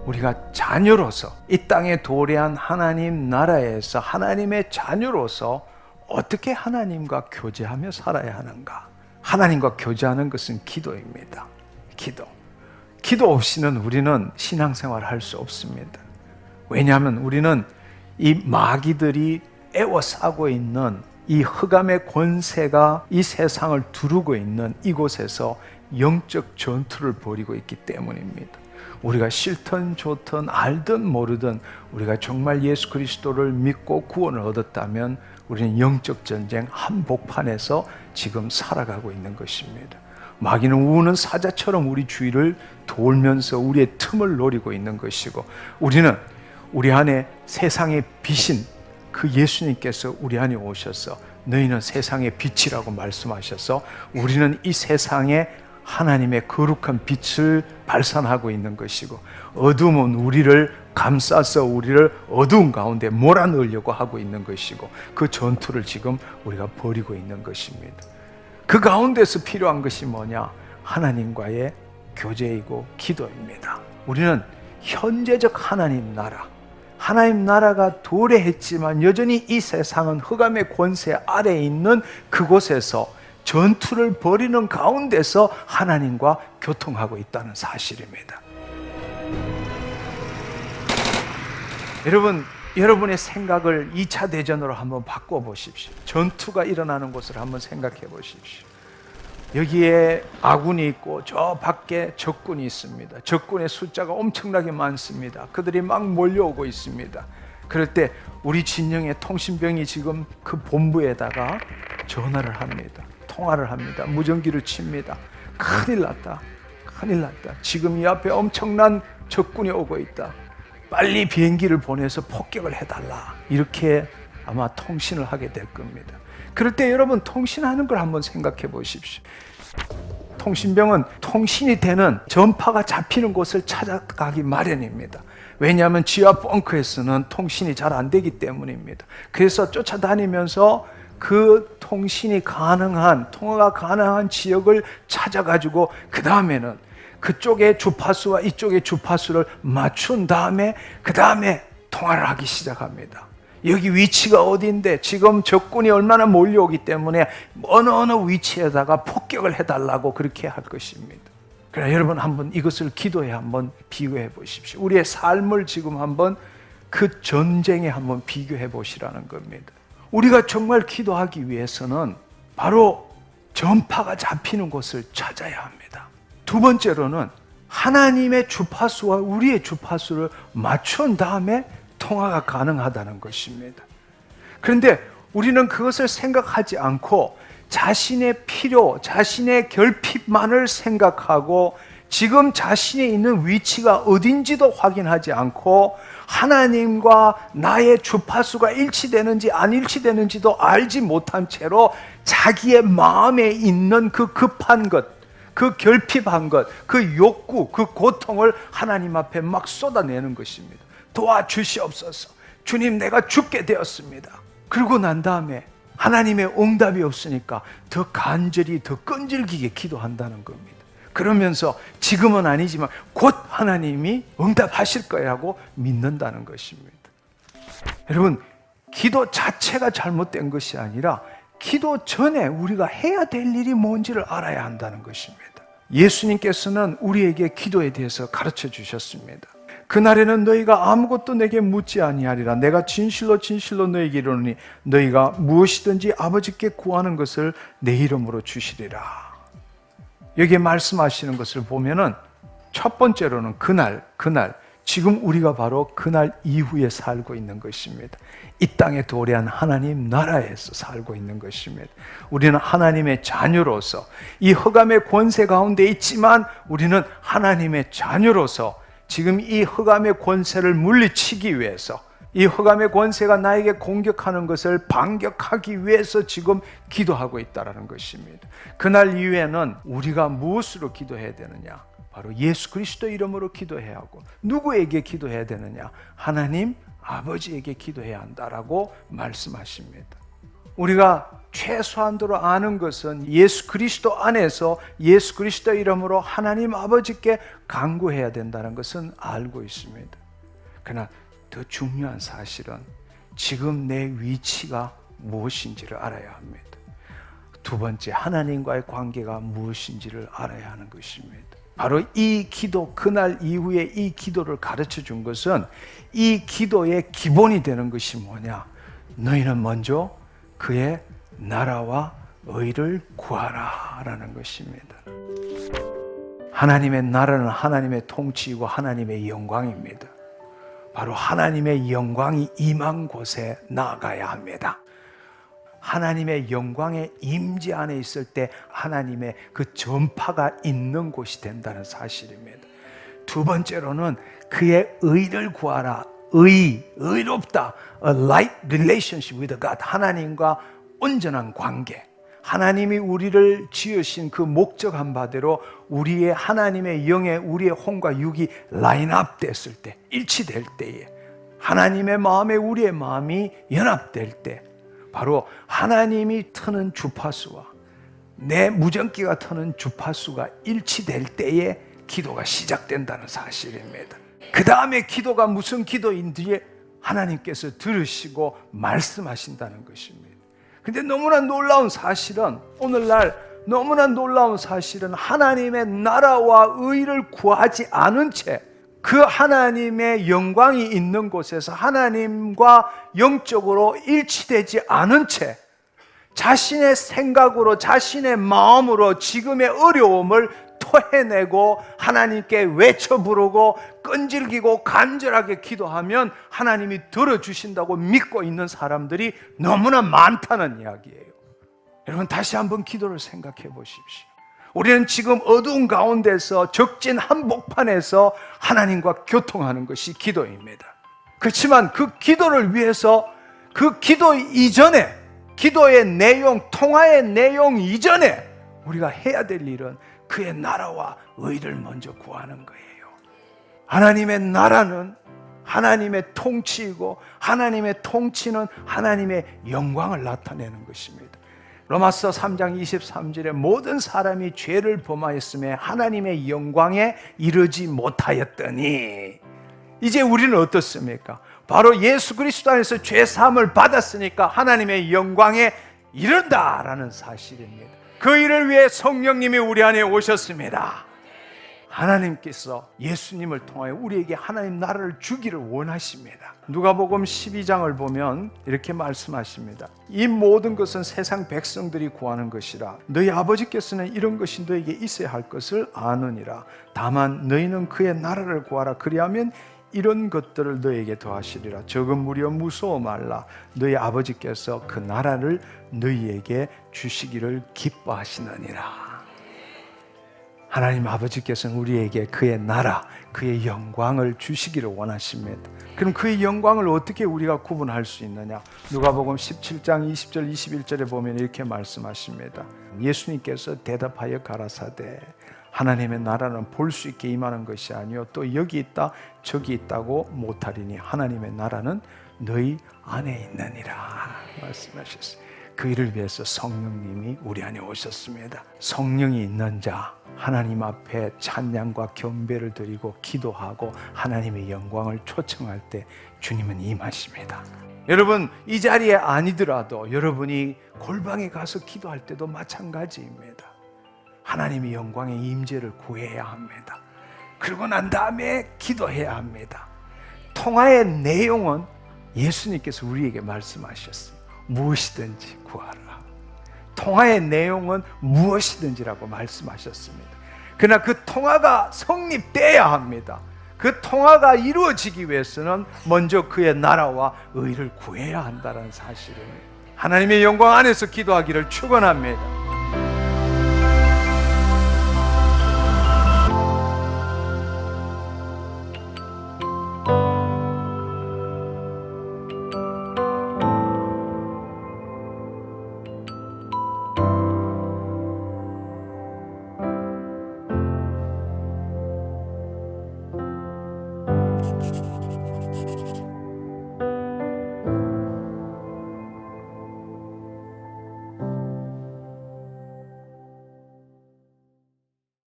우리가 자녀로서 이 땅에 도래한 하나님 나라에서 하나님의 자녀로서 어떻게 하나님과 교제하며 살아야 하는가? 하나님과 교제하는 것은 기도입니다. 기도 없이는 우리는 신앙생활을 할 수 없습니다. 왜냐하면 우리는 이 마귀들이 애워싸고 있는 이 흑암의 권세가 이 세상을 두르고 있는 이곳에서 영적 전투를 벌이고 있기 때문입니다. 우리가 싫든 좋든 알든 모르든 우리가 정말 예수 그리스도를 믿고 구원을 얻었다면 우리는 영적 전쟁 한복판에서 지금 살아가고 있는 것입니다. 마귀는 우는 사자처럼 우리 주위를 돌면서 우리의 틈을 노리고 있는 것이고, 우리는 우리 안에 세상의 빛인 그 예수님께서 우리 안에 오셔서 너희는 세상의 빛이라고 말씀하셔서 우리는 이 세상에 하나님의 거룩한 빛을 발산하고 있는 것이고, 어둠은 우리를 감싸서 우리를 어두운 가운데 몰아넣으려고 하고 있는 것이고, 그 전투를 지금 우리가 벌이고 있는 것입니다. 그 가운데서 필요한 것이 뭐냐? 하나님과의 교제이고 기도입니다. 우리는 현재적 하나님 나라가 도래했지만 여전히 이 세상은 흑암의 권세 아래에 있는 그곳에서 전투를 벌이는 가운데서 하나님과 교통하고 있다는 사실입니다. 여러분의 생각을 2차 대전으로 한번 바꿔보십시오. 전투가 일어나는 곳을 한번 생각해 보십시오. 여기에 아군이 있고 저 밖에 적군이 있습니다. 적군의 숫자가 엄청나게 많습니다. 그들이 막 몰려오고 있습니다. 그럴 때 우리 진영의 통신병이 지금 그 본부에다가 전화를 합니다. 통화를 합니다. 무전기를 칩니다. 큰일 났다. 지금 이 앞에 엄청난 적군이 오고 있다. 빨리 비행기를 보내서 폭격을 해달라. 이렇게 아마 통신을 하게 될 겁니다. 그럴 때 여러분, 통신하는 걸 한번 생각해 보십시오. 통신병은 통신이 되는 전파가 잡히는 곳을 찾아가기 마련입니다. 왜냐하면 지하 벙커에서는 통신이 잘 안 되기 때문입니다. 그래서 쫓아다니면서 그 통신이 가능한, 통화가 가능한 지역을 찾아가지고 그 다음에는 그쪽의 주파수와 이쪽의 주파수를 맞춘 다음에 그 다음에 통화를 하기 시작합니다. 여기 위치가 어디인데 지금 적군이 얼마나 몰려오기 때문에 어느 위치에다가 폭격을 해달라고 그렇게 할 것입니다. 그러나 여러분, 한번 이것을 기도에 한번 비교해 보십시오. 우리의 삶을 지금 한번 그 전쟁에 한번 비교해 보시라는 겁니다. 우리가 정말 기도하기 위해서는 바로 전파가 잡히는 곳을 찾아야 합니다. 두 번째로는 하나님의 주파수와 우리의 주파수를 맞춘 다음에 통화가 가능하다는 것입니다. 그런데 우리는 그것을 생각하지 않고 자신의 필요, 자신의 결핍만을 생각하고 지금 자신이 있는 위치가 어딘지도 확인하지 않고 하나님과 나의 주파수가 일치되는지 안 일치되는지도 알지 못한 채로 자기의 마음에 있는 그 급한 것, 그 결핍한 것, 그 욕구, 그 고통을 하나님 앞에 막 쏟아내는 것입니다. 도와주시옵소서. 주님, 내가 죽게 되었습니다. 그러고 난 다음에 하나님의 응답이 없으니까 더 간절히, 더 끈질기게 기도한다는 겁니다. 그러면서 지금은 아니지만 곧 하나님이 응답하실 거라고 믿는다는 것입니다. 여러분, 기도 자체가 잘못된 것이 아니라 기도 전에 우리가 해야 될 일이 뭔지를 알아야 한다는 것입니다. 예수님께서는 우리에게 기도에 대해서 가르쳐 주셨습니다. 그날에는 너희가 아무것도 내게 묻지 아니하리라. 내가 진실로 너희에게 이르노니 너희가 무엇이든지 아버지께 구하는 것을 내 이름으로 주시리라. 여기에 말씀하시는 것을 보면은 첫 번째로는 그날, 지금 우리가 바로 그날 이후에 살고 있는 것입니다. 이 땅에 도래한 하나님 나라에서 살고 있는 것입니다. 우리는 하나님의 자녀로서 이 흑암의 권세 가운데 있지만 우리는 하나님의 자녀로서 지금 이 흑암의 권세를 물리치기 위해서, 이 흑암의 권세가 나에게 공격하는 것을 반격하기 위해서 지금 기도하고 있다는 것입니다. 그날 이후에는 우리가 무엇으로 기도해야 되느냐? 바로 예수 그리스도 이름으로 기도해야 하고, 누구에게 기도해야 되느냐? 하나님 아버지에게 기도해야 한다라고 말씀하십니다. 우리가 최소한도로 아는 것은 예수 그리스도 안에서 예수 그리스도 이름으로 하나님 아버지께 간구해야 된다는 것은 알고 있습니다. 그러나 더 중요한 사실은 지금 내 위치가 무엇인지를 알아야 합니다. 두 번째, 하나님과의 관계가 무엇인지를 알아야 하는 것입니다. 바로 이 기도, 그날 이후에 이 기도를 가르쳐 준 것은 이 기도의 기본이 되는 것이 뭐냐? 너희는 먼저 그의 나라와 의를 구하라 라는 것입니다. 하나님의 나라는 하나님의 통치이고 하나님의 영광입니다. 바로 하나님의 영광이 임한 곳에 나아가야 합니다. 하나님의 영광의 임재 안에 있을 때 하나님의 그 전파가 있는 곳이 된다는 사실입니다. 두 번째로는 그의 의를 구하라. 의롭다. A right relationship with God. 하나님과 온전한 관계. 하나님이 우리를 지으신 그 목적한 바대로 우리의 하나님의 영에 우리의 혼과 육이 라인업 됐을 때, 일치될 때에, 하나님의 마음에 우리의 마음이 연합될 때, 바로 하나님이 트는 주파수와 내 무전기가 트는 주파수가 일치될 때에 기도가 시작된다는 사실입니다. 그 다음에 기도가 무슨 기도인지 하나님께서 들으시고 말씀하신다는 것입니다. 근데 너무나 놀라운 사실은, 오늘날 너무나 놀라운 사실은 하나님의 나라와 의를 구하지 않은 채 그 하나님의 영광이 있는 곳에서 하나님과 영적으로 일치되지 않은 채 자신의 생각으로, 자신의 마음으로 지금의 어려움을 토해내고 하나님께 외쳐 부르고 끈질기고 간절하게 기도하면 하나님이 들어주신다고 믿고 있는 사람들이 너무나 많다는 이야기예요. 여러분, 다시 한번 기도를 생각해 보십시오. 우리는 지금 어두운 가운데서 적진 한복판에서 하나님과 교통하는 것이 기도입니다. 그렇지만 그 기도를 위해서, 그 기도 이전에, 기도의 내용, 통화의 내용 이전에 우리가 해야 될 일은 그의 나라와 의를 먼저 구하는 거예요. 하나님의 나라는 하나님의 통치이고 하나님의 통치는 하나님의 영광을 나타내는 것입니다. 로마서 3장 23절에 모든 사람이 죄를 범하였음에 하나님의 영광에 이르지 못하였더니, 이제 우리는 어떻습니까? 바로 예수 그리스도 안에서 죄 사함을 받았으니까 하나님의 영광에 이른다라는 사실입니다. 그 일을 위해 성령님이 우리 안에 오셨습니다. 하나님께서 예수님을 통하여 우리에게 하나님 나라를 주기를 원하십니다. 누가복음 12장을 보면 이렇게 말씀하십니다. 이 모든 것은 세상 백성들이 구하는 것이라. 너희 아버지께서는 이런 것이 너에게 있어야 할 것을 아느니라. 다만 너희는 그의 나라를 구하라. 그리하면 이런 것들을 너에게 더하시리라. 적은 무리여 무서워 말라. 너희 아버지께서 그 나라를 너희에게 주시기를 기뻐하시느니라. 하나님 아버지께서는 우리에게 그의 나라, 그의 영광을 주시기를 원하십니다. 그럼 그의 영광을 어떻게 우리가 구분할 수 있느냐? 누가복음 17장 20절 21절에 보면 이렇게 말씀하십니다. 예수님께서 대답하여 가라사대 하나님의 나라는 볼 수 있게 임하는 것이 아니요 또 여기 있다 저기 있다고 못하리니 하나님의 나라는 너희 안에 있느니라 말씀하셨어요. 그 일을 위해서 성령님이 우리 안에 오셨습니다. 성령이 있는 자, 하나님 앞에 찬양과 경배를 드리고 기도하고 하나님의 영광을 초청할 때 주님은 임하십니다. 여러분, 이 자리에 아니더라도 여러분이 골방에 가서 기도할 때도 마찬가지입니다. 하나님의 영광의 임재를 구해야 합니다. 그러고 난 다음에 기도해야 합니다. 통화의 내용은 예수님께서 우리에게 말씀하셨습니다. 무엇이든지 구하라. 통화의 내용은 무엇이든지라고 말씀하셨습니다. 그러나 그 통화가 성립돼야 합니다. 그 통화가 이루어지기 위해서는 먼저 그의 나라와 의를 구해야 한다는 사실을 하나님의 영광 안에서 기도하기를 축원합니다.